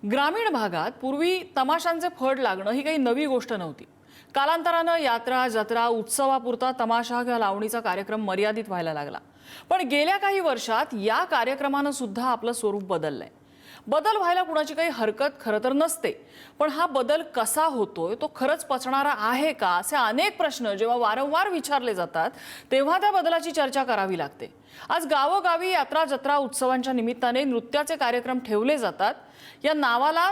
ग्रामीण भागात पूर्वी तमाशांचे फड लागणं ही काही नवी गोष्ट नव्हती। कालांतरानं यात्रा, जत्रा, उत्सवापुरता तमाशा किंवा लावणीचा कार्यक्रम मर्यादित व्हायला लागला। पण गेल्या काही वर्षात या कार्यक्रमानं सुद्धा आपलं स्वरूप बदललंय। बदल व्हायला कुणाची काही हरकत खरं तर नसते, पण हा बदल कसा होतोय, तो खरंच पचणारा आहे का, असे अनेक प्रश्न जेव्हा वारंवार विचारले जातात तेव्हा त्या बदलाची चर्चा करावी लागते। आज गावोगावी यात्रा, जत्रा, उत्सवांच्या निमित्ताने नृत्याचे कार्यक्रम ठेवले जातात। या नावाला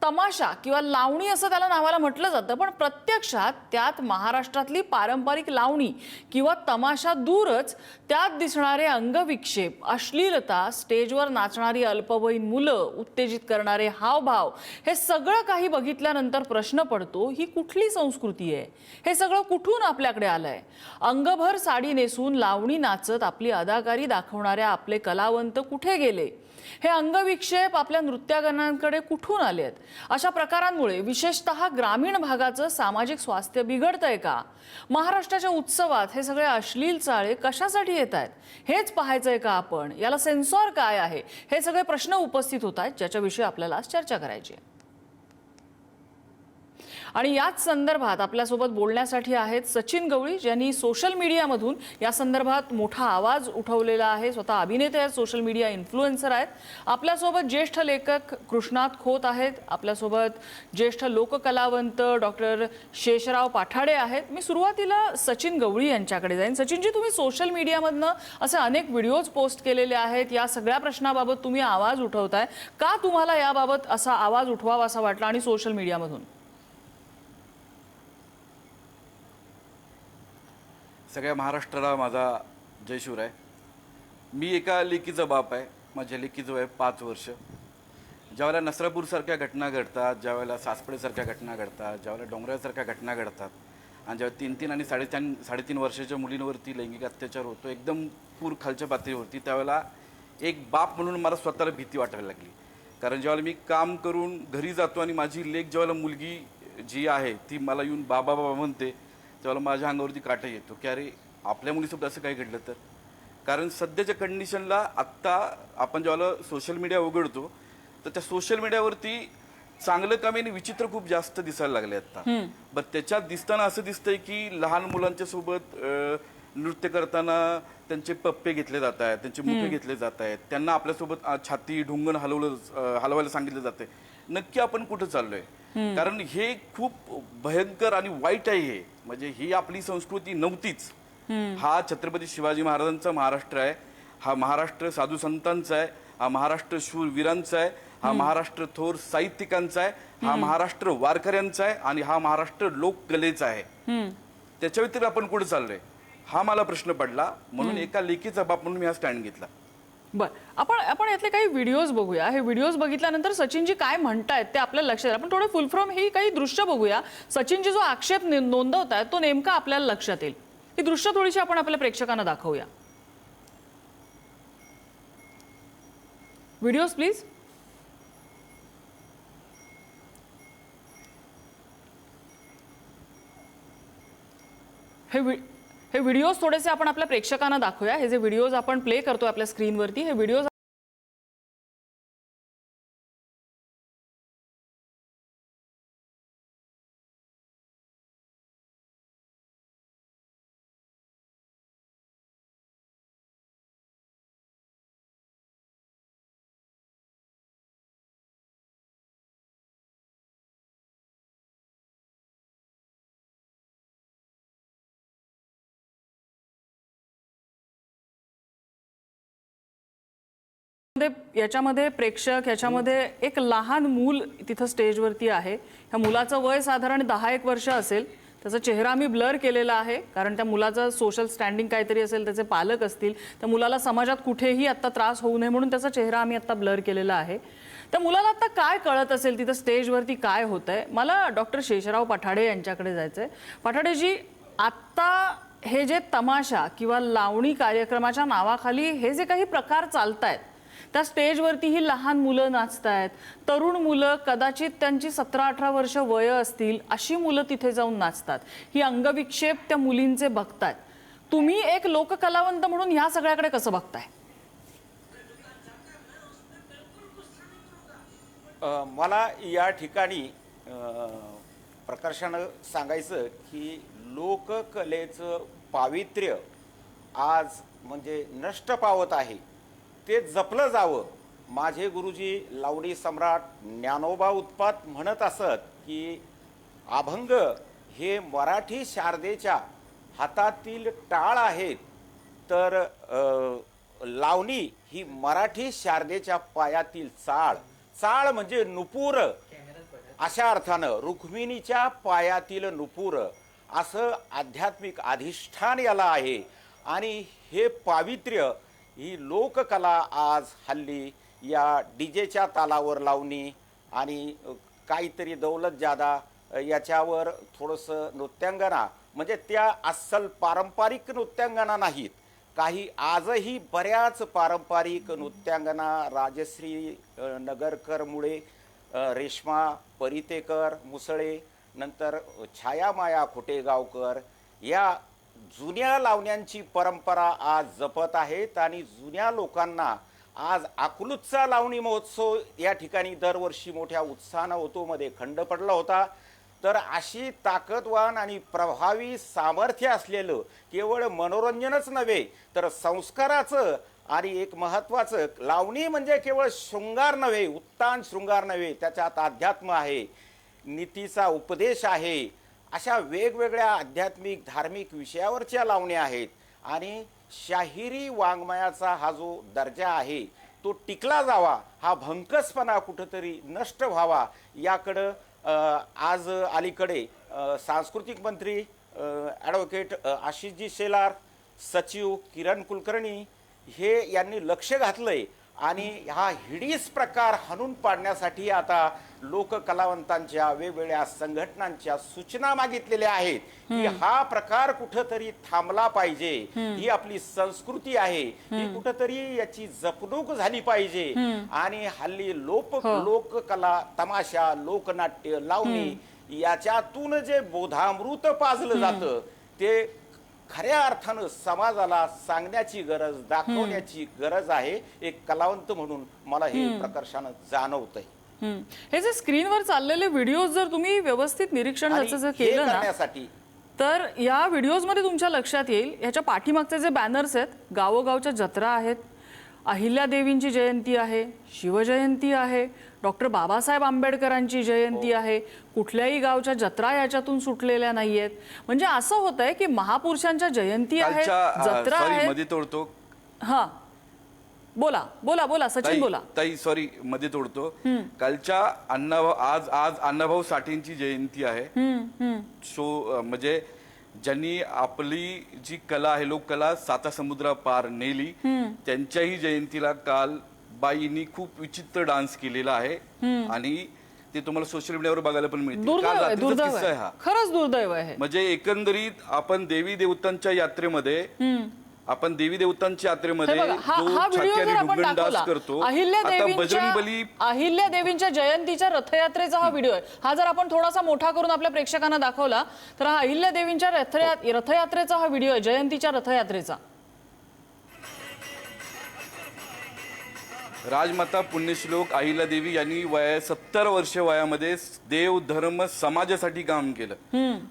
तमाशा किंवा लावणी असं त्याला नावाला म्हटलं जातं, पण प्रत्यक्षात त्यात महाराष्ट्रातली पारंपरिक लावणी किंवा तमाशा दूरच त्यात दिसणारे अंगविक्षेप, अश्लीलता, स्टेजवर नाचणारी अल्पवयीन मुलं, उत्तेजित करणारे हावभाव, हे सगळं काही बघितल्यानंतर प्रश्न पडतो, ही कुठली संस्कृती आहे? हे सगळं कुठून आपल्याकडे आलंय? अंगभर साडी नेसून लावणी नाचत आपली अदाकारी दाखवणारे आपले कलावंत कुठे गेले? हे अंगविक्षेप आपल्या नृत्यागनांकडे कुठून आलेत? अशा प्रकारांमुळे विशेषतः ग्रामीण भागाचं सामाजिक स्वास्थ्य बिघडतंय का? महाराष्ट्राच्या उत्सवात हे सगळे अश्लील चाळे कशासाठी येत आहेत? हेच पाहायचंय का आपण? याला सेन्सॉर काय आहे? हे सगळे प्रश्न उपस्थित होत आहेत, ज्याच्याविषयी आपल्याला चर्चा करायची आहे। आणि याच संदर्भात आपल्यासोबत बोलण्यासाठी आहेत सचिन गवळी, ज्यांनी सोशल मीडियामधून या संदर्भात मोठा आवाज उठवलेला आहे। स्वतः अभिनेते आहेत, सोशल मीडिया इन्फ्लुएन्सर आहेत। आपल्यासोबत ज्येष्ठ लेखक कृष्णात खोत आहेत। आपल्यासोबत ज्येष्ठ लोककलावंत डॉक्टर शेषराव पाठाडे आहेत। मी सुरुवातीला सचिन गवळी यांच्याकडे जाईन। सचिनजी, तुम्ही सोशल मीडियामधनं असे अनेक व्हिडिओज पोस्ट केलेले आहेत। या सगळ्या प्रश्नाबाबत तुम्ही आवाज उठवताय का? तुम्हाला याबाबत असा आवाज उठवावा असा वाटला आणि सोशल मीडियामधून? सगळ्या महाराष्ट्राला माझा जय शिवराय। मी एका लेकीचा बाप आहे। माझ्या लेकीचं वय 5 वर्ष। ज्यावेळेला नसरापूरसारख्या घटना घडतात, ज्यावेळेला सासपडेसारख्या घटना घडतात, ज्यावेळेला डोंगरासारख्या घटना घडतात आणि जेव्हा 3-3 आणि 3.5 वर्षाच्या मुलींवरती लैंगिक अत्याचार होतो एकदम पूर खालच्या पातळीवरती, त्यावेळेला एक बाप म्हणून मला स्वतःला भीती वाटायला लागली। कारण ज्यावेळेला मी काम करून घरी जातो आणि माझी लेक ज्यावेळेला मुलगी जी आहे ती मला येऊन बाबा बाबा म्हणते, त्यावेळेला माझ्या अंगावरती काटा येतो की अरे आपल्या मुलीसोबत असं काय घडलं तर। कारण सध्याच्या कंडिशनला आत्ता आपण ज्यावेळेला सोशल मीडिया उघडतो तर त्या सोशल मीडियावरती चांगलं कमी आणि विचित्र खूप जास्त दिसायला लागले आता। बट त्याच्यात दिसताना असं दिसतंय की लहान मुलांच्या सोबत नृत्य करताना त्यांचे पप्पे घेतले जात आहेत, त्यांचे मुठे घेतले जात आहेत, त्यांना आपल्यासोबत छाती ढुंगण हलवायला सांगितलं जाते। नक्की आपण कुठं चाललोय? कारण हे खूप भयंकर आणि वाईट आहे। हे म्हणजे ही आपली संस्कृती नव्हतीच। हा छत्रपती शिवाजी महाराजांचा महाराष्ट्र आहे। हा महाराष्ट्र साधू संतांचा आहे। हा महाराष्ट्र शूरवीरांचा आहे। हा महाराष्ट्र थोर साहित्यिकांचा आहे। हा महाराष्ट्र वारकऱ्यांचा आहे आणि हा महाराष्ट्र लोककलेचा आहे। त्याच्या व्यतिरिक्त आपण कुठे चाललोय हा मला प्रश्न पडला, म्हणून एका लेखीचा बाप म्हणून मी हा स्टँड घेतला। बरं, आपण यातले काही व्हिडिओज बघूया। हे व्हिडिओज बघितल्यानंतर सचिनजी काय म्हणतायत ते आपल्या लक्षात येईल। आपण थोडे फुल फ्रॉम ही काही दृश्य बघूया। सचिनजी जो आक्षेप नोंदवतायत तो नेमका आपल्याला लक्षात येईल। ही दृश्य थोडीशी आपण आपल्या प्रेक्षकांना दाखवूया। Videos please. हे व्हिडिओज थोडेसे आपण आपल्या प्रेक्षकांना दाखवूया। हे जे व्हिडिओज आपण प्ले करतोय आपल्या स्क्रीनवरती, हे व्हिडिओज याच्यामध्ये प्रेक्षक, याच्यामध्ये एक लहान मूल तिथं स्टेजवरती आहे। ह्या मुलाचं वय साधारण 10-1 वर्ष असेल। त्याचा चेहरा मी ब्लर केलेला आहे कारण त्या मुलाचं सोशल स्टँडिंग काहीतरी असेल, त्याचे पालक असतील, त्या मुलाला समाजात कुठेही आता त्रास होऊ नये म्हणून त्याचा चेहरा आम्ही आता ब्लर केलेला आहे। त्या मुलाला आता काय कळत असेल तिथं स्टेजवरती काय होतंय? मला डॉक्टर शेषराव पाठाडे यांच्याकडे जायचंय। पाठाडेजी, आता हे जे तमाशा किंवा लावणी कार्यक्रमाच्या नावाखाली हे जे काही प्रकार चालतायत, त्या स्टेजवरती ही लहान मुलं नाचतायत, तरुण मुलं, कदाचित त्यांची 17-18 वर्ष वय असतील अशी मुलं तिथे जाऊन नाचतात। ही अंगविक्षेप त्या मुलींचे बघतायत। तुम्ही एक लोककलावंत म्हणून ह्या सगळ्याकडे कसं बघताय? मला या ठिकाणी प्रकर्षानं सांगायचं की लोककलेचं पावित्र्य आज म्हणजे नष्ट पावत आहे, ते जपलं जावं. माझे गुरुजी लावणी सम्राट ज्ञानोबा उत्पात म्हणत असत की अभंग हे मराठी शारदेच्या हातातील टाळ आहेत, तर लावणी ही मराठी शारदेच्या पायातील चाळ. चाळ म्हणजे नुपूर, अशा अर्थानं रुक्मिणीच्या पायातील नुपूर असं आध्यात्मिक अधिष्ठान याला आहे. आणि हे पावित्र्य, ही लोककला आज हल्ली या डीजेच्या तालावर लावणी आणि काहीतरी दौलत जादा याच्यावर थोडंसं नृत्यांगना, म्हणजे त्या अस्सल पारंपरिक नृत्यांगना नाहीत. काही आजही बऱ्याच पारंपरिक नृत्यांगना राजश्री नगरकरमुळे, रेश्मा परितेकर मुसळे, नंतर छायामाया खोटेगावकर या जुन्या लावण्यांची परंपरा आज जपत आहेत. आणि जुन्या लोकांना आज अकलूजचा लावणी महोत्सव या ठिकाणी दरवर्षी मोठ्या उत्साहानं होतो, मध्ये खंड पडला होता. तर अशी ताकदवान आणि प्रभावी सामर्थ्य असलेलं केवळ मनोरंजनच नव्हे तर संस्काराचं आणि एक महत्त्वाचं, लावणी म्हणजे केवळ शृंगार नव्हे, उत्तान शृंगार नव्हे, त्याच्यात अध्यात्म आहे, नीतीचा उपदेश आहे. अशा वेगवेगळ्या आध्यात्मिक धार्मिक विषयावरच्या लावण्या आहेत. आणि शाहिरी वाङ्मयाचा हा जो दर्जा आहे तो टिकला जावा, हा भंकसपणा कुठंतरी नष्ट व्हावा, याकडं आज अलीकडे सांस्कृतिक मंत्री ॲडव्होकेट आशिषजी शेलार, सचिव किरण कुलकर्णी हे यांनी लक्ष घातलंय. आणि हा हिडीस प्रकार हाणून पाडण्यासाठी आता लोककलावंतांच्या वेगवेगळ्या संघटनांच्या सूचना मागितलेल्या आहेत की हा प्रकार कुठंतरी थांबला पाहिजे. ही आपली संस्कृती आहे, ही कुठंतरी याची जपणूक झाली पाहिजे. आणि हल्ली लोककला, तमाशा, लोकनाट्य, लावणी याच्यातून जे बोधामृत पाजलं जातं ते खऱ्या अर्थानं समाजाला सांगण्याची गरज, दाखवण्याची गरज आहे. एक कलावंत म्हणून मला हे प्रकर्षानं जाणवतंय. हे जे स्क्रीनवर चाललेले व्हिडिओज जर तुम्ही व्यवस्थित निरीक्षण त्याचं जर केलं ना, तर या व्हिडिओजमध्ये तुमच्या लक्षात येईल ह्याच्या पाठीमागचे जे बॅनर्स आहेत, गावोगावच्या जत्रा आहेत, अहिल्यादेवींची जयंती आहे, शिवजयंती आहे, डॉक्टर बाबासाहेब आंबेडकरांची जयंती आहे, कुठल्याही गावच्या जत्रा याच्यातून सुटलेल्या नाहीयेत. म्हणजे असं होतंय की महापुरुषांच्या जयंती आहेत, जत्रा आहेत. मध्ये तोडतो. हा, बोला बोला बोला सचिन बोला. ताई सॉरी मध्ये तोडतो. कालच्या आज अण्णाभाऊ साठेंची जयंती आहे. म्हणजे ज्यांनी आपली जी कला आहे, लोककला साता समुद्रा पार नेली, त्यांच्याही जयंतीला काल बाईंनी खूप विचित्र डान्स केलेला आहे. आणि ते तुम्हाला सोशल मीडियावर बघायला पण मिळते. खरंच दुर्दैव आहे. म्हणजे एकंदरीत आपण देवी देवतांच्या यात्रेमध्ये करतो. अहिल्यादेवींच्या जयंतीच्या रथयात्रेचा हा व्हिडिओ आहे. हा जर आपण थोडासा मोठा करून आपल्या प्रेक्षकांना दाखवला तर हा अहिल्यादेवींच्या रथयात्रेचा हा व्हिडिओ आहे, जयंतीच्या रथयात्रेचा. राजमाता पुण्यश्लोक अहिल्यादेवी यांनी 70 वर्ष वयामध्ये देव धर्म समाजासाठी काम केलं.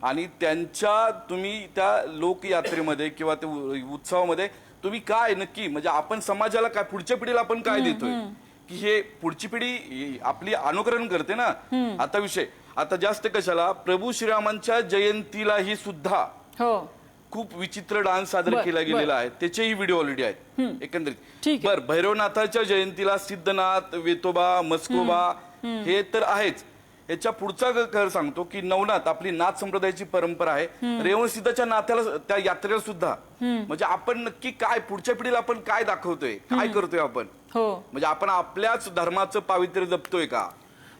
आणि त्यांच्या तुम्ही त्या लोकयात्रेमध्ये किंवा त्या उत्सवामध्ये तुम्ही काय नक्की म्हणजे आपण समाजाला काय, पुढच्या पिढीला आपण काय देतोय की हे पुढची पिढी आपली अनुकरण करते ना. आता विषय आता जास्त कशाला, प्रभू श्रीरामांच्या जयंतीलाही सुद्धा खूप विचित्र डान्स सादर केला गेलेला आहे, त्याचेही व्हिडिओ ऑलरेडी आहेत. एकंदरीत बर भैरवनाथाच्या जयंतीला सिद्धनाथ, वेतोबा, मस्कोबा हे तर आहेच. याच्या पुढचा खर सांगतो की नवनाथ आपली नाथ संप्रदायाची परंपरा आहे. रेवणसिद्धाच्या नाथ्याला, त्या यात्रेला सुद्धा म्हणजे आपण नक्की काय, पुढच्या पिढीला आपण काय दाखवतोय, काय करतोय आपण, म्हणजे आपण आपल्याच धर्माचं पावित्र्य जपतोय का?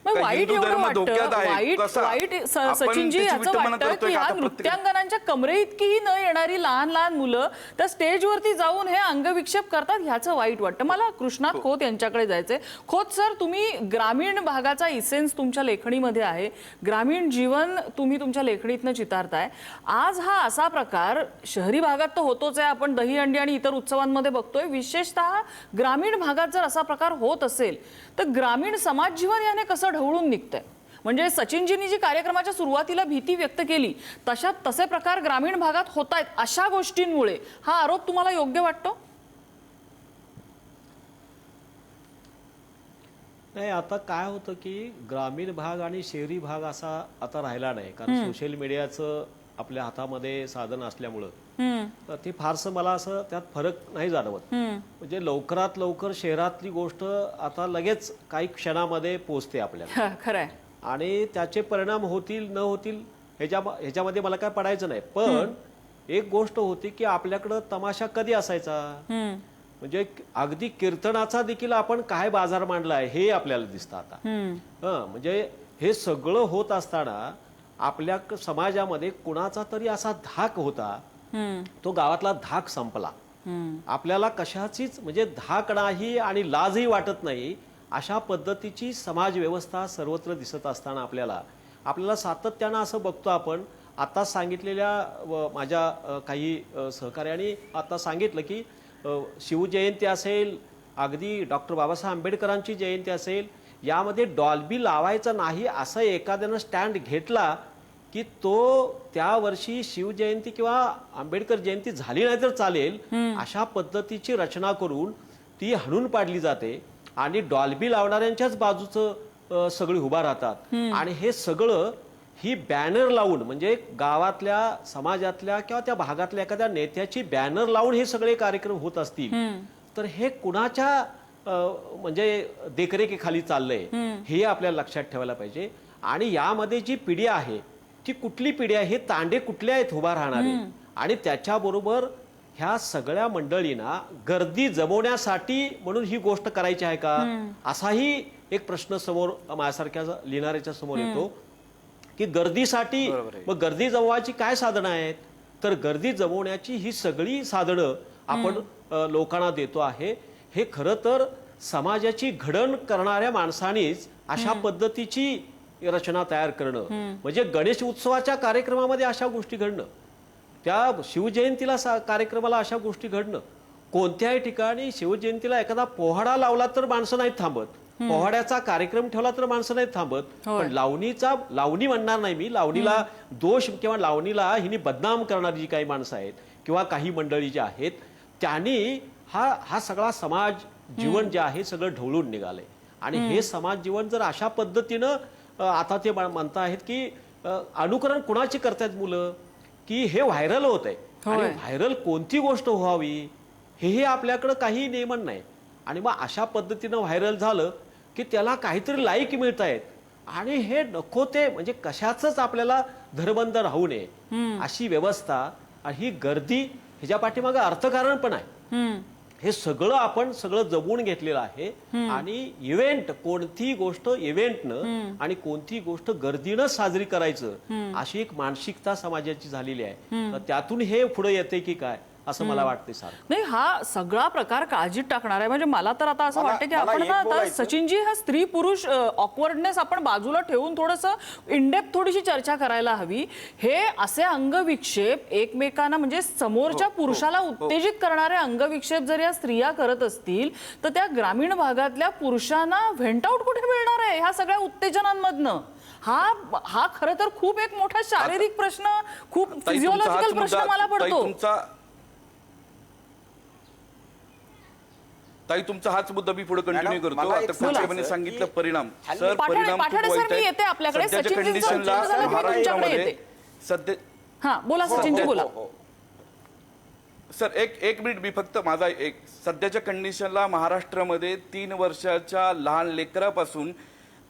मग का वाईट हिंदू एवढं धर्म वाटतं, धोक्यात आहे वाईट कसा? वाईट आपण सचिनजी त्याची याचं विटंबना वाटतं करतोय की का ह्या आता प्रत्येक- नृत्यांगनांच्या कमरे इतकीही न येणारी लहान लहान मुलं त्या स्टेजवरती जाऊन हे अंगविक्षेप करतात ह्याचं वाईट वाटतं. मला कृष्णात खोत यांच्याकडे जायचंय. खोत सर, तुम्ही ग्रामीण भागाचा इसेन्स तुमच्या लेखणीमध्ये आहे, ग्रामीण जीवन तुम्ही तुमच्या लेखणीतनं चितारताय. आज हा असा प्रकार शहरी भागात तर होतोच आहे, आपण दहीहंडी आणि इतर उत्सवांमध्ये बघतोय. विशेषतः ग्रामीण भागात जर असा प्रकार होत असेल तर ग्रामीण समाज जीवन याने कसं ढवळून निघतंय? म्हणजे सचिनजींनी जी कार्यक्रमाच्या सुरुवातीला भीती व्यक्त केली तसे प्रकार ग्रामीण भागात होत आहेत अशा गोष्टींमुळे हा आरोप तुम्हाला योग्य वाटतो? नाही, आता काय होतं की ग्रामीण भाग आणि शहरी भाग असा आता राहिला नाही, कारण सोशल मीडियाचं आपल्या हातामध्ये साधन असल्यामुळं तर ते फारसं मला असं त्यात फरक नाही जाणवत. म्हणजे लवकरात लवकर शहरातली गोष्ट आता लगेच काही क्षणामध्ये पोहोचते आपल्याला, खरंय. आणि त्याचे परिणाम होतील न होतील ह्याच्यामध्ये मला काय पडायचं नाही. पण एक गोष्ट होती की आपल्याकडं तमाशा कधी असायचा, म्हणजे अगदी कीर्तनाचा देखील आपण काय बाजार मांडलाय हे आपल्याला दिसतं आता. म्हणजे हे सगळं होत असताना आपल्या समाजामध्ये कुणाचा तरी असा धाक होता, तो गावातला धाक संपला. आपल्याला कशाचीच म्हणजे धाक नाही आणि लाजही वाटत नाही अशा पद्धतीची समाज व्यवस्था सर्वत्र दिसत असताना आपल्याला सातत्यानं असं बघतो आपण. आता सांगितलेल्या माझ्या काही सहकार्याने आता सांगितलं की शिवजयंती असेल, अगदी डॉक्टर बाबासाहेब आंबेडकरांची जयंती असेल, यामध्ये डॉल्बी लावायचं नाही असं एखाद्यानं स्टँड घेतला की तो त्या वर्षी शिवजयंती किंवा आंबेडकर जयंती झाली नाही तर चालेल अशा पद्धतीची रचना करून ती हाणून पाडली जाते आणि डॉल्बी लावणाऱ्यांच्याच बाजूचं सगळी उभा राहतात. आणि हे सगळं ही बॅनर लावून, म्हणजे गावातल्या समाजातल्या किंवा त्या भागातल्या एखाद्या नेत्याची बॅनर लावून हे सगळे कार्यक्रम होत असतील तर हे कुणाच्या म्हणजे देखरेखीखाली चाललंय हे आपल्याला लक्षात ठेवायला पाहिजे. आणि यामध्ये जी पिढी आहे ती कुठली पिढी आहे, हे तांडे कुठले आहेत उभा राहणारे, आणि त्याच्याबरोबर ह्या सगळ्या मंडळींना गर्दी जमवण्यासाठी म्हणून ही गोष्ट करायची आहे का, असाही एक प्रश्न समोर माझ्यासारख्या लिहिणाऱ्याच्या समोर येतो की गर्दीसाठी मग गर्दी जमवायची काय साधनं आहेत, तर गर्दी जमवण्याची ही सगळी साधनं आपण लोकांना देतो आहे. हे खरं तर समाजाची घडण करणाऱ्या माणसांनीच अशा पद्धतीची रचना तयार करणं, म्हणजे गणेश उत्सवाच्या कार्यक्रमामध्ये अशा गोष्टी घडणं, त्या शिवजयंतीला कार्यक्रमाला अशा गोष्टी घडणं. कोणत्याही ठिकाणी शिवजयंतीला एखादा पोहाडा लावला तर माणसं नाहीत थांबत, पोहाड्याचा कार्यक्रम ठेवला तर माणसं नाहीत थांबत. पण लावणी म्हणणार नाही मी, लावणीला दोष किंवा लावणीला हिने बदनाम करणारी जी काही माणसं आहेत किंवा काही मंडळी जी आहेत त्यांनी हा सगळा समाज जीवन जे आहे सगळं ढवळून निघालंय. आणि हे समाज जीवन जर अशा पद्धतीनं आता ते म्हणता आहेत की अनुकरण कुणाची करतायत मुलं, की हे व्हायरल होत आहे आणि व्हायरल कोणती गोष्ट व्हावी हे आपल्याकडं काही नियमन नाही. आणि मग अशा पद्धतीनं व्हायरल झालं की त्याला काहीतरी लाईक मिळत आहेत आणि हे नको ते म्हणजे कशाचंच आपल्याला धरबंद राहू नये अशी व्यवस्था आणि ही गर्दी ह्याच्या पाठीमागे अर्थकारण पण आहे. हे सगळं आपण जमवून घेतलेलं आहे. आणि इव्हेंट कोणती गोष्ट इव्हेंटनं आणि कोणती गोष्ट गर्दीनं साजरी करायचं अशी एक मानसिकता समाजाची झालेली आहे. तर त्यातून हे पुढे येते की काय असं मला वाटतंय सर. नाही, हा सगळा प्रकार काळजीत टाकणार आहे. म्हणजे मला तर आता असं वाटतं की मला आपण एक ना आता बोलायचं. सचिनजी हा स्त्री पुरुष ऑकवर्डनेस आपण बाजूला ठेवून थोडंसं इनडेप्थ थोडीशी चर्चा करायला हवी. हे असे अंगविक्षेप एकमेकांना म्हणजे समोरच्या पुरुषाला उत्तेजित करणारे अंगविक्षेप जर या स्त्रिया करत असतील तर त्या ग्रामीण भागातल्या पुरुषांना व्हेंट आउट कुठे मिळणार आहे ह्या सगळ्या उत्तेजनांमधनं? हा खरं तर खूप एक मोठा शारीरिक प्रश्न, खूप फिजिओलॉजिकल प्रश्न मला पडतो. ताई तुमचा हाच मुद्दा मी पुढे कंटिन्यू करतो. मला एक आता साहेबांनी सांगितलं परिणाम, सर पाठाडे परिणाम पाठाडे सर, मी येते आपल्याकडे. सध्याच्या सचिनजी कंडिशनला महाराष्ट्रामध्ये सध्या हा बोला सचिनजी बोला. सर एक मिनिट, मी फक्त माझा सध्याच्या कंडिशनला महाराष्ट्रामध्ये 3 वर्षाच्या लहान लेकरापासून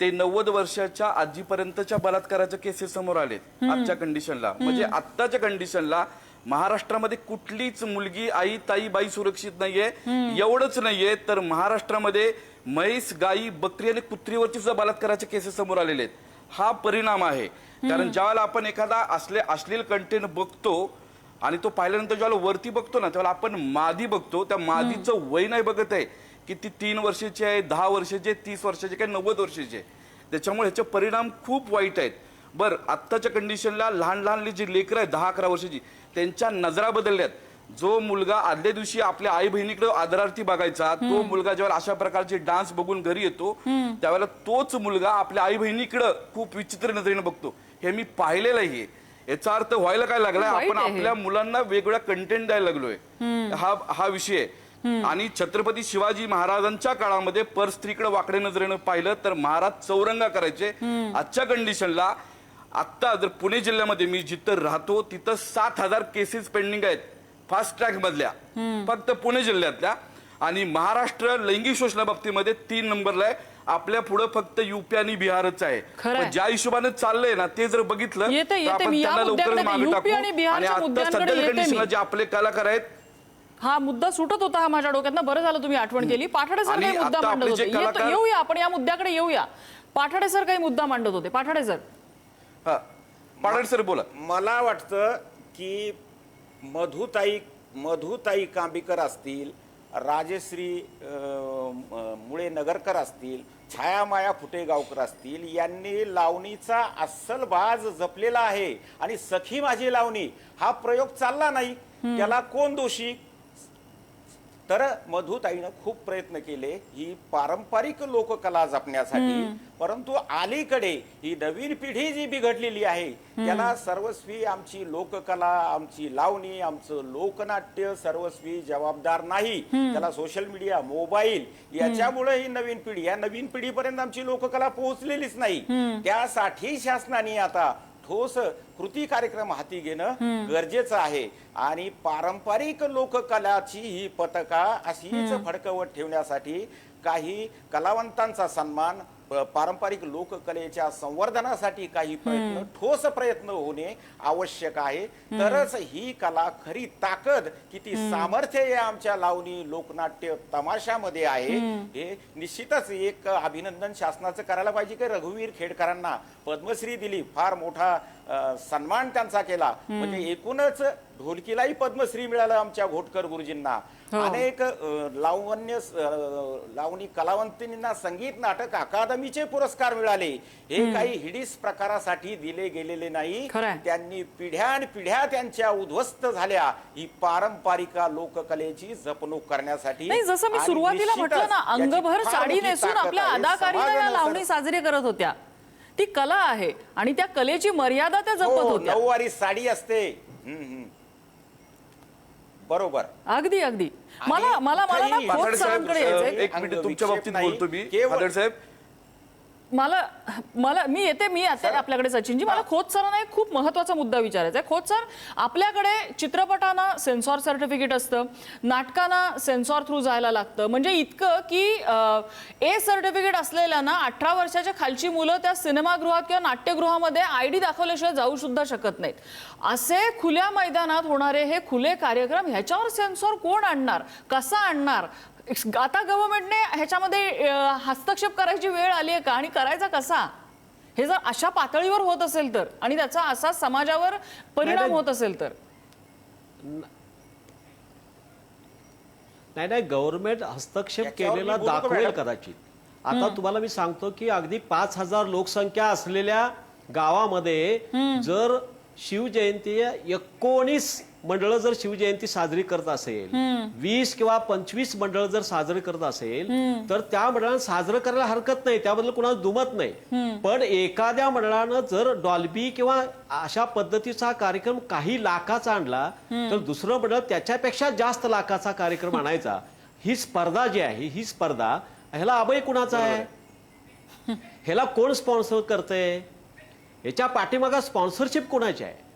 ते 90 वर्षाच्या आजीपर्यंतच्या बलात्काराच्या केसेस समोर आलेत आजच्या कंडिशनला. म्हणजे आत्ताच्या कंडिशनला महाराष्ट्रामध्ये कुठलीच मुलगी आई ताई बाई सुरक्षित नाहीये. एवढंच नाहीये तर महाराष्ट्रामध्ये म्हैस गाई बकरी आणि कुत्रीवरती सुद्धा बलात्काराचे केसेस समोर आलेले आहेत. हा परिणाम आहे. कारण ज्यावेळेला आपण एखादा अश्लील कंटेंट बघतो आणि तो पाहिल्यानंतर ज्यावेळेला वरती बघतो ना त्यावेळेला आपण मादी बघतो. त्या मादीचं वय नाही बघत आहे की ती 3 वर्षाची आहे, 10 वर्षाची आहे, 30 वर्षाची काय 90 वर्षाची आहे. त्याच्यामुळे ह्याचे परिणाम खूप वाईट आहेत. बरं, आत्ताच्या कंडिशनला लहान लहान जी लेकरं आहेत 10-11 वर्षाची त्यांच्या नजरा बदलल्यात. जो मुलगा आदल्या दिवशी आपल्या आई बहिणीकडे आदरार्थी बघायचा तो मुलगा जेव्हा अशा प्रकारचे डान्स बघून घरी येतो त्यावेळेला तोच मुलगा आपल्या आई बहिणीकडे खूप विचित्र नजरेने बघतो. हे मी पाहिलेलं आहे. याचा अर्थ व्हायला काय लागलाय, वाईट आपण आहे. आपल्या मुलांना वेगवेगळ्या कंटेंट द्यायला लागलोय. हा विषय आहे. आणि छत्रपती शिवाजी महाराजांच्या काळामध्ये पर स्त्रीकडे वाकडे नजरेनं पाहिलं तर महाराज चौरंगा करायचे. आजच्या कंडिशनला आत्ता जर पुणे जिल्ह्यामध्ये मी जिथं राहतो तिथं 7,000 केसेस पेंडिंग आहेत फास्ट ट्रॅक मधल्या, फक्त पुणे जिल्ह्यातल्या. आणि महाराष्ट्र लैंगिक शोषणा बाबतीमध्ये 3 नंबरला आहे. आपल्या पुढे फक्त युपी आणि बिहारच आहे. खरंय. पण ज्या हिशोबाने चाललंय ना ते जर बघितलं येते, तर आपण मी या त्यांना लवकरच मुद्द्याकडे मागे UP टाकू. आणि बिहारच्या आता मुद्द्यांकडे सध्याच्या येते मी. कंडिशनला जे आपले कलाकार आहेत हा मुद्दा सुटत होता हा माझ्या डोक्यातनं. बरं झालं तुम्ही आठवण केली. पाठाडे सर आणि काही मुद्दा आता मांडत आपले जे होते. कलाकार- येऊया आपण या मुद्द्याकडे येऊया. पाठाडे सर काही मुद्दा मांडत होते. पाठाडे सर. हा पाडळ सर बोला. मला वाटतं की मधुताई कांबीकर असतील, राजश्री मुळे नगरकर असतील, छायामाया फुटेगावकर असतील, यांनी लावणीचा अस्सल बाज जपलेला आहे. आणि सखी माझी लावणी हा प्रयोग चालला नाही त्याला कोण दोषी? तर मधुताईनं खूप प्रयत्न केले ही पारंपरिक लोककला जपण्यासाठी. परंतु अलीकडे ही नवीन पिढी जी बिघडलेली आहे त्याला सर्वस्वी आमची लोककला, आमची लावणी, आमचं लोकनाट्य सर्वस्वी जबाबदार नाही. त्याला सोशल मीडिया, मोबाईल याच्यामुळे ही नवीन पिढी, या नवीन पिढीपर्यंत आमची लोककला पोहोचलेलीच नाही. त्यासाठी शासनाने आता ठोस कृती कार्यक्रम हाती घेणं गरजेचं आहे. आणि पारंपरिक लोककलाची ही पताका अशीच फडकवत ठेवण्यासाठी काही कलावंतांचा सन्मान, पारंपरिक लोककलेच्या संवर्धनासाठी काही प्रयत्न, ठोस प्रयत्न होणे आवश्यक आहे. तरच ही कला खरी ताकद, किती सामर्थ्य या आमच्या लावणी लोकनाट्य तमाशामध्ये आहे हे निश्चितच एक अभिनंदन शासनाचं करायला पाहिजे की रघुवीर खेडकरांना पद्मश्री दिली, फार मोठा सन्मान त्यांचा केला. म्हणजे एकूणच ढोलकीलाही पद्मश्री मिळालं आमच्या घोटकर गुरुजींना. अनेक लावणी कलावंतींना संगीत नाटक अकादमीचे पुरस्कार मिळाले. हे काही हिडीस प्रकारासाठी दिले गेलेले नाही. त्यांनी पिढ्यानपिढ्या त्यांच्या उद्ध्वस्त झाल्या ही पारंपरिक लोककलेची जपणूक करण्यासाठी. नाही, जसं मी सुरुवातीला म्हटलं ना, अंगभर साडी नेसून आपल्या अदाकारीला या लावणी साजरी करत होत्या. ती कला आहे आणि त्या कलेची मर्यादा त्या जपत होत्या. नऊवारी साडी असते. बरोबर. अगदी अगदी. मला मला मला ना खोत सरांकडे यायचंय. एक मिनिट तुमच्या बाबतीत बोलतो मी. पाडळ साहेब मी येते आता आपल्याकडे सचिनजी. मला खोत सरांना एक खूप महत्वाचा मुद्दा विचारायचा आहे. खोत सर, आपल्याकडे चित्रपटांना सेन्सॉर सर्टिफिकेट असतं, नाटकांना सेन्सॉर थ्रू जायला लागतं. म्हणजे इतकं की ए सर्टिफिकेट असलेल्यांना 18 वर्षाच्या खालची मुलं त्या सिनेमागृहात किंवा नाट्यगृहामध्ये ID दाखवल्याशिवाय जाऊ सुद्धा शकत नाहीत. असे खुल्या मैदानात होणारे हे खुले कार्यक्रम, ह्याच्यावर सेन्सॉर कोण आणणार, कसा आणणार? आता गव्हर्नमेंटने ह्याच्यामध्ये हस्तक्षेप करायची वेळ आली आहे का, आणि करायचा कसा? हे जर अशा पातळीवर होत असेल तर, आणि त्याचा असा समाजावर परिणाम होत असेल तर. नाही, गव्हर्नमेंट हस्तक्षेप केलेला दाखवेल कदाचित. आता तुम्हाला मी सांगतो की अगदी 5,000 लोकसंख्या असलेल्या गावामध्ये जर शिवजयंती 19 मंडळ जर शिवजयंती साजरी करत असेल, 20 किंवा 25 मंडळ जर साजरे करत असेल तर त्या मंडळानं साजरं करायला हरकत नाही, त्याबद्दल कुणाला दुमत नाही. पण एखाद्या मंडळानं जर डॉल्बी किंवा अशा पद्धतीचा कार्यक्रम काही लाखाचा आणला तर दुसरं मंडळ त्याच्यापेक्षा जास्त लाखाचा कार्यक्रम आणायचा. ही स्पर्धा जी आहे, ही स्पर्धा, ह्याला अभय कुणाचा आहे? ह्याला कोण स्पॉन्सर करतंय? याच्या पाठीमागा स्पॉन्सरशिप कोणाची आहे?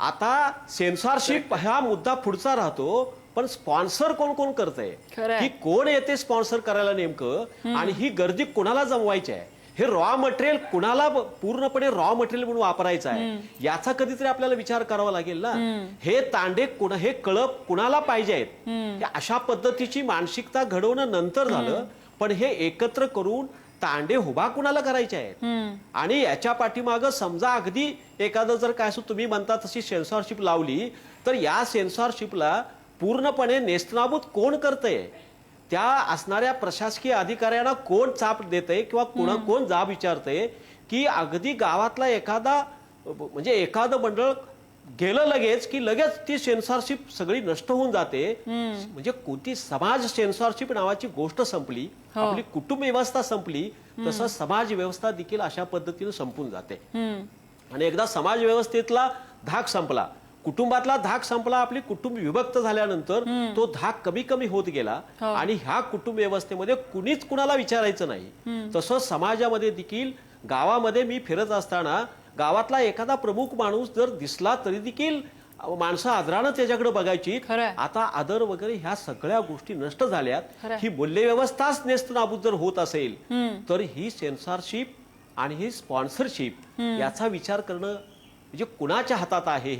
आता सेन्सॉरशिप हा मुद्दा पुढचा राहतो, पण स्पॉन्सर कोण कोण करतंय, की कोण येते स्पॉन्सर करायला नेमकं, आणि ही गर्दी कोणाला जमवायची आहे? हे रॉ मटेरियल कुणाला पूर्णपणे रॉ मटेरियल म्हणून वापरायचं आहे याचा कधीतरी आपल्याला विचार करावा लागेल ना. हे तांडे हे कळप कुणाला पाहिजे आहेत, अशा पद्धतीची मानसिकता घडवणं नंतर झालं, पण हे एकत्र करून तांडे उभा कुणाला करायचे आहेत. आणि याच्या पाठीमागं समजा अगदी एखादं जर काय असं तुम्ही म्हणता तशी सेन्सॉरशिप लावली, तर या सेन्सॉरशिपला पूर्णपणे नेस्तनाबूत कोण करतंय, त्या असणाऱ्या प्रशासकीय अधिकाऱ्यांना कोण चाप देतंय किंवा कोण जाब विचारतंय, की अगदी गावातला एखादं मंडळ गेलं लगेच की लगेच ती सेन्सॉरशिप सगळी नष्ट होऊन जाते. म्हणजे कोणती समाज सेन्सॉरशिप नावाची गोष्ट संपली, आपली कुटुंब व्यवस्था संपली, तसं समाज व्यवस्था देखील अशा पद्धतीने संपून जाते. आणि एकदा समाज व्यवस्थेतला धाक संपला, कुटुंबातला धाक संपला, आपली कुटुंब विभक्त झाल्यानंतर तो धाक कमी कमी होत गेला आणि ह्या कुटुंब व्यवस्थेमध्ये कुणीच कुणाला विचारायचं नाही. तसं समाजामध्ये देखील गावामध्ये मी फिरत असताना गावातला एखादा प्रमुख माणूस जर दिसला तरी देखील माणसं आदरानं त्याच्याकडे बघायची. आता आदर वगैरे ह्या सगळ्या गोष्टी नष्ट झाल्यात. ही मूल्यव्यवस्थाच नेस्तनाबूत जर होत असेल तर ही सेन्सॉरशिप आणि ही स्पॉन्सरशिप याचा विचार करणं म्हणजे कुणाच्या हातात आहे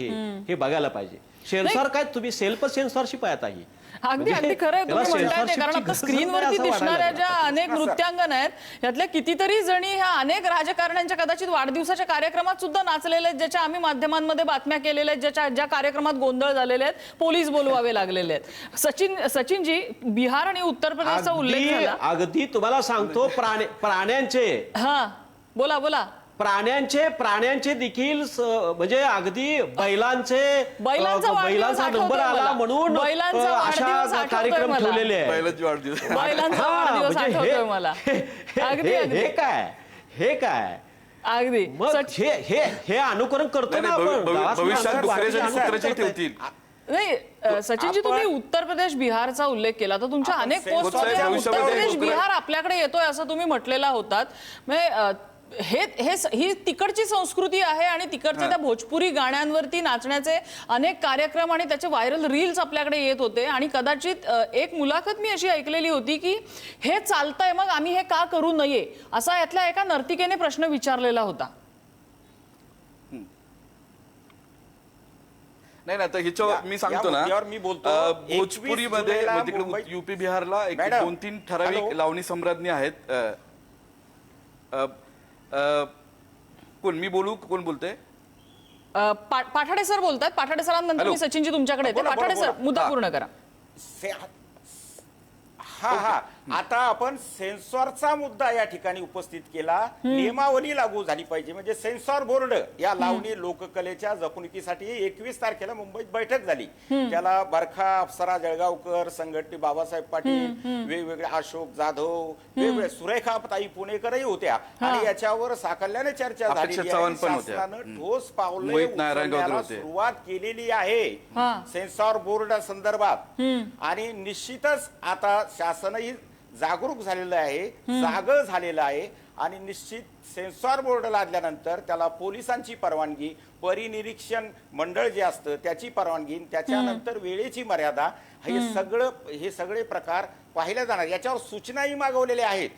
हे बघायला पाहिजे. सेन्सॉर काय, तुम्ही सेल्फ सेन्सॉरशिप आहे आता ही. अगदी अगदी खरं आहे तुम्ही म्हणताय ते. कारण आता स्क्रीनवरती दिसणाऱ्या ज्या अनेक नृत्यांगना आहेत यातल्या कितीतरी जणी ह्या अनेक राजकारण्यांच्या कदाचित वाढदिवसाच्या कार्यक्रमात सुद्धा नाचलेल्या आहेत, ज्याच्या आम्ही माध्यमांमध्ये बातम्या केलेल्या आहेत, ज्या कार्यक्रमात गोंधळ झालेले आहेत, पोलीस बोलवावे लागलेले आहेत. सचिनजी, बिहार आणि उत्तर प्रदेशचा उल्लेख झाला. अगदी तुम्हाला सांगतो प्राण्यांचे, हा बोला बोला, प्राण्यांचे देखील म्हणजे अगदी बैलांचा नंबर आला म्हणून अशा कार्यक्रम ठेवलेले आहेत. बैलांचा वाढदिवस आठवतोय मला. अगदी हे काय अगदी मग हे अनुकरण करतो ना आपण. भविष्यात दुसरे ठेवतील. नाही सचिनजी, तुम्ही उत्तर प्रदेश बिहारचा उल्लेख केला, तर तुमच्या अनेक पोस्टमध्ये उत्तर प्रदेश बिहार आपल्याकडे येतोय असं तुम्ही म्हटलेला होतात. म्हणजे ही तिकडची संस्कृती आहे आणि तिकडच्या त्या भोजपुरी गाण्यांवरती नाचण्याचे अनेक कार्यक्रम आणि त्याचे व्हायरल रील्स आपल्याकडे येत होते. आणि कदाचित एक मुलाखत मी अशी ऐकलेली होती की हे चालतंय मग आम्ही हे का करू नये, असा यातल्या एका नर्तिकेने प्रश्न विचारलेला होता. नाही ना, तर ह्याच्यावर मी सांगतो ना, मी बोलतो भोजपुरीमध्ये तिकडे युपी बिहारला 2-3 ठराविक लावणी सम्राज्ञी आहेत. कोण मी बोलू, कोण बोलते? पाठाडे सर बोलतात. पाठाडे सरांनंतर मी सचिनजी तुमच्याकडे येते. पाठाडे सर, मुद्दा पूर्ण करा. हा आता आपण सेन्सॉरचा मुद्दा या ठिकाणी उपस्थित केला. नियमावली लागू झाली पाहिजे. म्हणजे सेन्सॉर बोर्ड या लावणी लोककलेच्या जपणुकीसाठी 21 तारखेला मुंबईत बैठक झाली. त्याला बरखा अप्सरा जळगावकर, संघटने बाबासाहेब पाटील, वेगवेगळे अशोक जाधव, वेगवेगळे सुरेखा ताई पुणेकरही होत्या. आणि याच्यावर साकल्याने चर्चा झाली. शासनानं ठोस पावले उचलण्याला सुरुवात केलेली आहे सेन्सॉर बोर्ड संदर्भात. आणि निश्चितच आता शासनही जागरूक झालेलं आहे, जागं झालेलं आहे. आणि निश्चित सेन्सॉर बोर्ड लादल्यानंतर त्याला पोलिसांची परवानगी, परिनिरीक्षण मंडळ जे असतं त्याची परवानगी, त्याच्यानंतर वेळेची मर्यादा, हे सगळे प्रकार पाहिले जाणार. याच्यावर सूचनाही मागवलेल्या आहेत.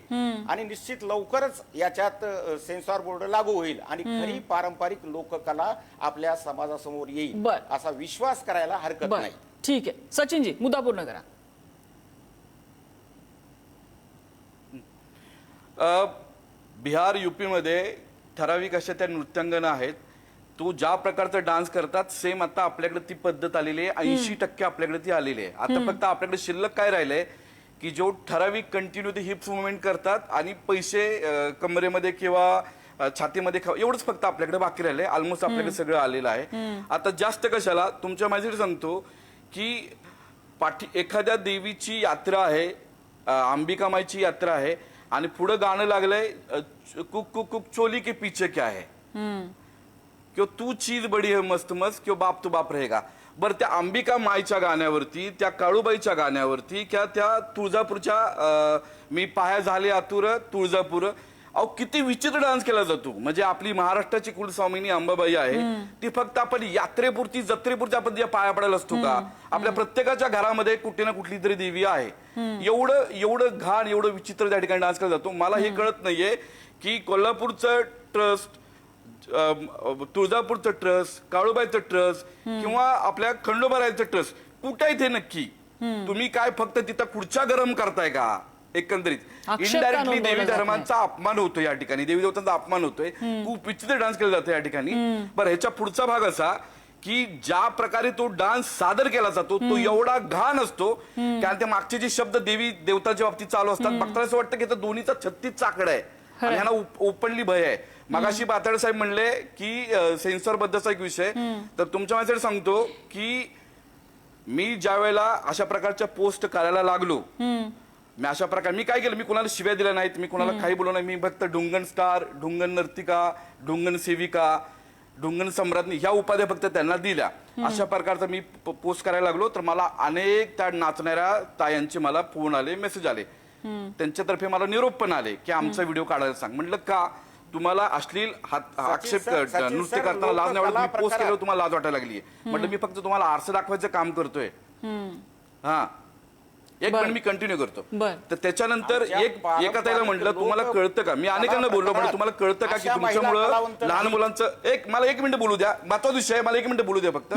आणि निश्चित लवकरच याच्यात सेन्सॉर बोर्ड लागू होईल आणि खरी पारंपरिक लोककला आपल्या समाजासमोर येईल असा विश्वास करायला हरकत नाही. ठीक आहे सचिनजी, मुद्दा पूर्ण करा. बिहार युपीमध्ये ठराविक अशा त्या नृत्यांगना आहेत. तो ज्या प्रकारचा डान्स करतात सेम आता आपल्याकडे ती पद्धत आलेली आहे. 80% आपल्याकडे ती आलेली आहे. आता फक्त आपल्याकडे शिल्लक काय राहिलंय की जो ठराविक कंटिन्यू ते हिप्स मुवमेंट करतात आणि पैसे कमरेमध्ये किंवा छातीमध्ये एवढंच फक्त आपल्याकडे बाकी राहिलंय. ऑलमोस्ट आपल्याकडे सगळं आलेलं आहे. आता जास्त कशाला तुमच्या माहिती सांगतो की एखाद्या देवीची यात्रा आहे, अंबिका माईची यात्रा आहे आणि पुढे गाणं लागलंय कुक कुक कुक चोली के पीछे क्या है, किंवा तू चीज बडी है मस्त मस्त, किंवा बाप तू बाप रहेगा. बरं, त्या अंबिका माईच्या गाण्यावरती, त्या काळूबाईच्या गाण्यावरती, किंवा त्या तुळजापूरच्या मी पाया झाले आतुर तुळजापूर, अहो किती विचित्र डान्स केला जातो. म्हणजे आपली महाराष्ट्राची कुलस्वामिनी अंबाबाई आहे, ती फक्त आपण यात्रेपुरती जत्रेपुरती आपण तिच्या पाया पडायला असतो का? आपल्या प्रत्येकाच्या घरामध्ये कुठे ना कुठली तरी देवी आहे. एवढं घाण, एवढं विचित्र त्या ठिकाणी डान्स केला जातो. मला हे कळत नाहीये की कोल्हापूरचं ट्रस्ट, तुळजापूरचं ट्रस्ट, काळूबाईचं ट्रस्ट किंवा आपल्या खंडोबारायचं ट्रस्ट कुठे इथे नक्की तुम्ही काय फक्त तिथं खुर्च्या गरम करताय का? एकंदरीत आक्षेप का इनडायरेक्टली नोंदवला देवी जात धर्मांचा अपमान होतो या ठिकाणी, देवी देवतांचा अपमान होतोय, खूप विचित्र डान्स केला जातो या ठिकाणी. बरं, ह्याच्या पुढचा भाग असा की ज्या प्रकारे तो डान्स सादर केला जातो तो एवढा घाण असतो, कारण ते मागचे जे शब्द देवी देवताच्या बाबतीत चालू असतात बघताना असं वाटतं की तर दोन्हीचा 36 चाकडा आहे आणि ह्यांना ओपनली भय आहे. मगाशी पाताळ साहेब म्हणले की सेन्सॉर बद्दलचा एक विषय, तर तुमच्या माझ्यासाठी सांगतो की मी ज्या वेळेला अशा प्रकारच्या पोस्ट करायला लागलो, मी अशा प्रकारे मी काय केलं, मी कोणाला शिव्या दिल्या नाहीत, मी कोणाला काही बोललो नाही. मी फक्त ढुंगण स्टार, ढुंगण नर्तिका, ढुंगण सेविका, ढुंगण सम्राज्ञी ह्या उपाध्या फक्त त्यांना दिल्या. अशा प्रकारचा मी पोस्ट करायला लागलो तर मला अनेक त्या नाचणाऱ्या तायांचे मला फोन आले, मेसेज आले, त्यांच्यातर्फे मला निरोप पण आले की आमचा व्हिडिओ काढायला सांग. म्हटलं का? तुम्हाला अश्लील आक्षेप सचिन नृत्य सर, करताना लाज नाही वाटत, लोककला तुम्ही पोस्ट केल्यावर तुम्हाला लाज वाटायला लागली. म्हटलं मी फक्त तुम्हाला आरसे दाखवायचं काम करतोय. हा, एक मिनिट मी कंटिन्यू करतो. बर. तर त्याच्यानंतर आमच्या एका ताईला म्हटलं तुम्हाला कळतं का, मी अनेकांना बोललो पण तुम्हाला कळतं का की अशा महिला तुमच्यामुळं कलावंत लहान मुलांचं मला एक मिनिट बोलू द्या, महत्वाचा विषय आहे, मला एक मिनिट बोलू द्या फक्त,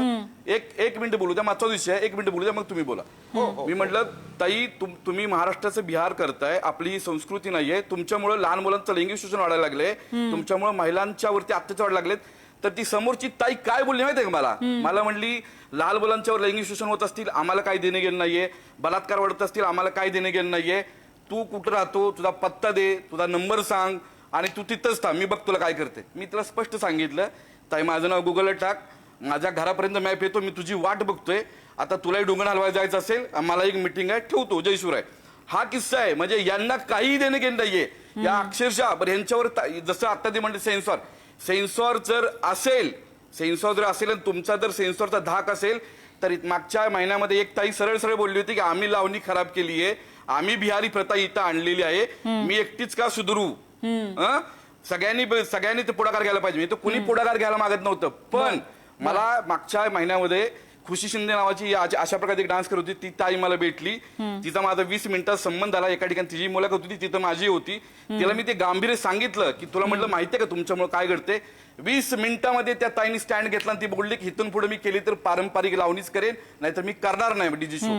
एक मिनिट बोलू द्या, महत्वाचा विषय आहे, एक मिनिट बोलू द्या, मग तुम्ही बोला. मी म्हटलं ताई तुम्ही महाराष्ट्राचं बिहार करताय, आपली ही संस्कृती नाहीये, तुमच्यामुळे लहान मुलांचं लैंगिक शोषण वाढायला लागले, तुमच्यामुळे महिलांच्या वरती अत्याचार वाढायला लागलेत. तर ती समोरची ताई काय बोलली माहितीये का मला म्हणली लहान मुलांच्यावर लैंगिक शोषण होत असतील आम्हाला काही देणे घेणं नाहीये, बलात्कार वाढत असतील आम्हाला काही देणे घेणं नाहीये, तू कुठं राहतो, तुझा पत्ता दे, तुझा नंबर सांग आणि तू तिथंच थांब, मी बघ तुला काय करते. मी तिला स्पष्ट सांगितलं ताई माझं नाव गुगलला टाक, माझ्या घरापर्यंत मॅप येतो, मी तुझी वाट बघतोय, आता तुलाही डोंगर हलवायला जायचं असेल मला एक मिटिंग आहे, ठेवतो, जय शिवराय. हा किस्सा आहे, म्हणजे यांना काही देणे घेणं नाहीये या अक्षरशः. बरं, यांच्यावर जसं आता ते म्हणते सेन्सॉर जर असेल आणि तुमचा जर सेन्सॉरचा धाक असेल तर मागच्या महिन्यामध्ये एक ताई सरळ बोलली होती की आम्ही लावणी खराब केली आहे, आम्ही बिहारी प्रथा इथं आणलेली आहे, मी एकटीच का सुधरू, सगळ्यांनी ते पुढाकार घ्यायला पाहिजे. तो कुणी पुढाकार घ्यायला मागत नव्हतं, पण मला मागच्या महिन्यामध्ये खुशी शिंदे नावाची अशा प्रकारे एक डान्स करत होती, ती ताई मला भेटली, तिचा माझा 20 मिनिटात संबंध आला, एका ठिकाणी तिची मुलाखत होती, तिथं माझी होती. तिला मी ते गांभीर्य सांगितलं की तुला म्हटलं माहितीये का तुमच्यामुळे काय घडते. 20 मिनिटामध्ये त्या ताईने स्टँड घेतला आणि ती बोलली की इथून पुढे मी केली तर पारंपरिक लावणीच करेन, नाहीतर मी करणार नाही डीजे शो.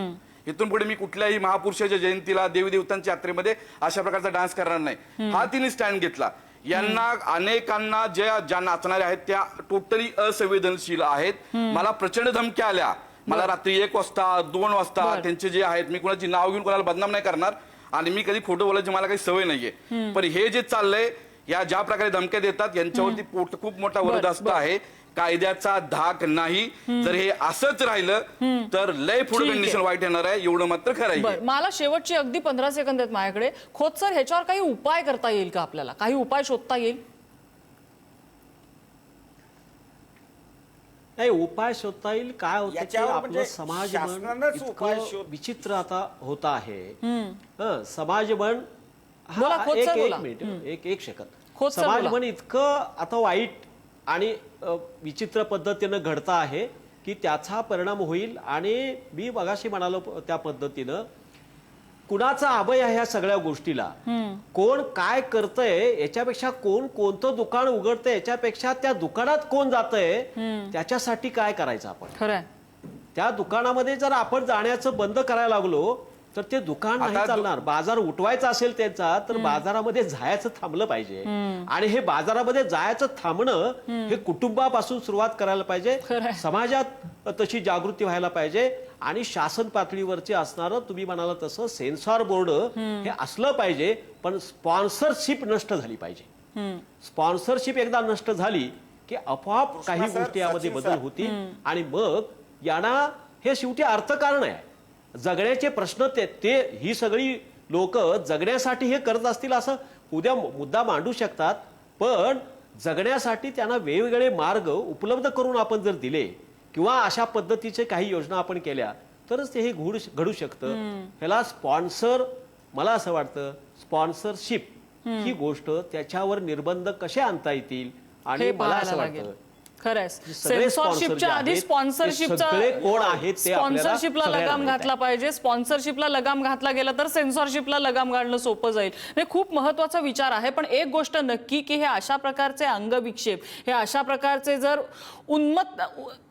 इथून पुढे मी कुठल्याही महापुरुषाच्या जयंतीला देवी देवतांच्या यात्रेमध्ये अशा प्रकारचा डान्स करणार नाही, हा तिने स्टँड घेतला. यांना अनेकांना ज्या नाचणाऱ्या आहेत त्या टोटली असंवेदनशील आहेत. मला प्रचंड धमक्या आल्या, मला रात्री 1 वाजता 2 वाजता त्यांचे जे आहेत, मी कोणाची नाव घेऊन कोणाला बदनाम नाही करणार आणि मी कधी खोटं बोलायची मला काही सवय नाहीये, पण हे जे चाललंय या ज्या प्रकारे धमक्या देतात यांच्यावरती खूप मोठा वरदहस्त आहे, कायद्याचा धाक नाही. जर हे असंच राहिलं तर लय पुढे कंडिशन वाईट येणार आहे, एवढं मात्र खरं आहे. बरं, मला शेवटची अगदी 15 सेकंद आहेत माझ्याकडे. खोत सर, ह्याच्यावर काही उपाय करता येईल का, आपल्याला काही उपाय शोधता येईल? नाही, उपाय शोधता येईल. काय होतं की याच्यावर आपलं म्हणजे समाज शासनानंच उपाय इतकं विचित्र आता होत आहे. समाज मन बोला, खोत सर, बोला. एक मिनिट, एक सेकंद. खोत सर, समाज बोला. मन इतकं आता वाईट आणि विचित्र पद्धतीनं घडतं आहे की त्याचा परिणाम होईल. आणि मी मगाशी म्हणालो त्या पद्धतीनं कुणाचा अभय आहे ह्या सगळ्या गोष्टीला, कोण काय करतंय याच्यापेक्षा कोण कोणतं दुकान उघडतंय याच्यापेक्षा त्या दुकानात कोण जातंय त्याच्यासाठी काय करायचं आपण. खरंय, त्या दुकानामध्ये जर आपण जाण्याचं बंद करायला लागलो तर ते दुकान नाही चालणार. बाजार उठवायचा असेल त्यांचा तर बाजारामध्ये जायचं थांबलं पाहिजे. आणि हे बाजारामध्ये जायचं थांबणं हे कुटुंबापासून सुरुवात करायला पाहिजे. समाजात तशी जागृती व्हायला पाहिजे. आणि शासन पातळीवरचे असणारं तुम्ही म्हणाला तसं सेन्सॉर बोर्ड हे असलं पाहिजे, पण स्पॉन्सरशिप नष्ट झाली पाहिजे. स्पॉन्सरशिप एकदा नष्ट झाली की आपोआप काही गोष्टी यामध्ये बदल होतील. आणि मग यांना हे शेवटी अर्थकारण आहे, जगण्याचे प्रश्न ते ही सगळी लोक जगण्यासाठी हे करत असतील असं उद्या मुद्दा मांडू शकतात, पण जगण्यासाठी त्यांना वेगवेगळे मार्ग उपलब्ध करून आपण जर दिले किंवा अशा पद्धतीचे काही योजना आपण केल्या तरच ते हे घडू शकतं. ह्याला स्पॉन्सर, मला असं वाटतं स्पॉन्सरशिप ही गोष्ट त्याच्यावर निर्बंध कसे आणता येतील. आणि मला असं वाटतं खरंय. सगळे सेन्सॉरशिपच्या sponsor जे आधी आहेत, ते स्पॉन्सरशिपचा सगळे कोण आहेत ते आपल्याला स्पॉन्सरशिपला सगळ्यांना लगाम माहित आहे. घातला पाहिजे. स्पॉन्सरशिपला लगाम घातला गेला तर सेन्सॉरशिपला लगाम घालणं सोपं जाईल. हे खूप महत्वाचा विचार आहे. पण एक गोष्ट नक्की की हे अशा प्रकारचे अंगविक्षेप, हे अशा प्रकारचे जर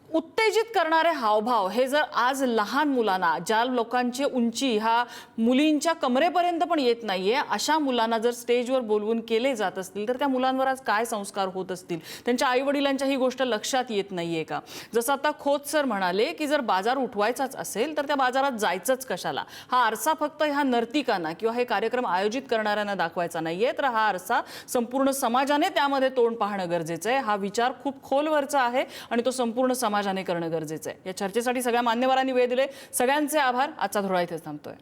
उत्तेजित करणारे हावभाव हे जर आज लहान मुलांना, ज्या लोकांची उंची ह्या मुलींच्या कमरेपर्यंत पण येत नाहीये, अशा मुलांना जर स्टेजवर बोलवून केले जात असतील तर त्या मुलांवर आज काय संस्कार होत असतील. त्यांच्या आई वडिलांच्या ही गोष्ट लक्षात येत नाहीये का? जसं आता खोत सर म्हणाले की जर बाजार उठवायचाच असेल तर त्या बाजारात जायचंच कशाला. हा आरसा फक्त ह्या नर्तिकांना किंवा हे कार्यक्रम आयोजित करणाऱ्यांना दाखवायचा नाहीये, तर हा आरसा संपूर्ण समाजाने त्यामध्ये तोंड पाहणं गरजेचं आहे. हा विचार खूप खोलवरचा आहे आणि तो संपूर्ण समाजाने करणं गरजेचं आहे. या चर्चेसाठी सगळ्या मान्यवरांनी वेळ दिले. सगळ्यांचे आभार. आजचा धुळा इथेच थांबतोय.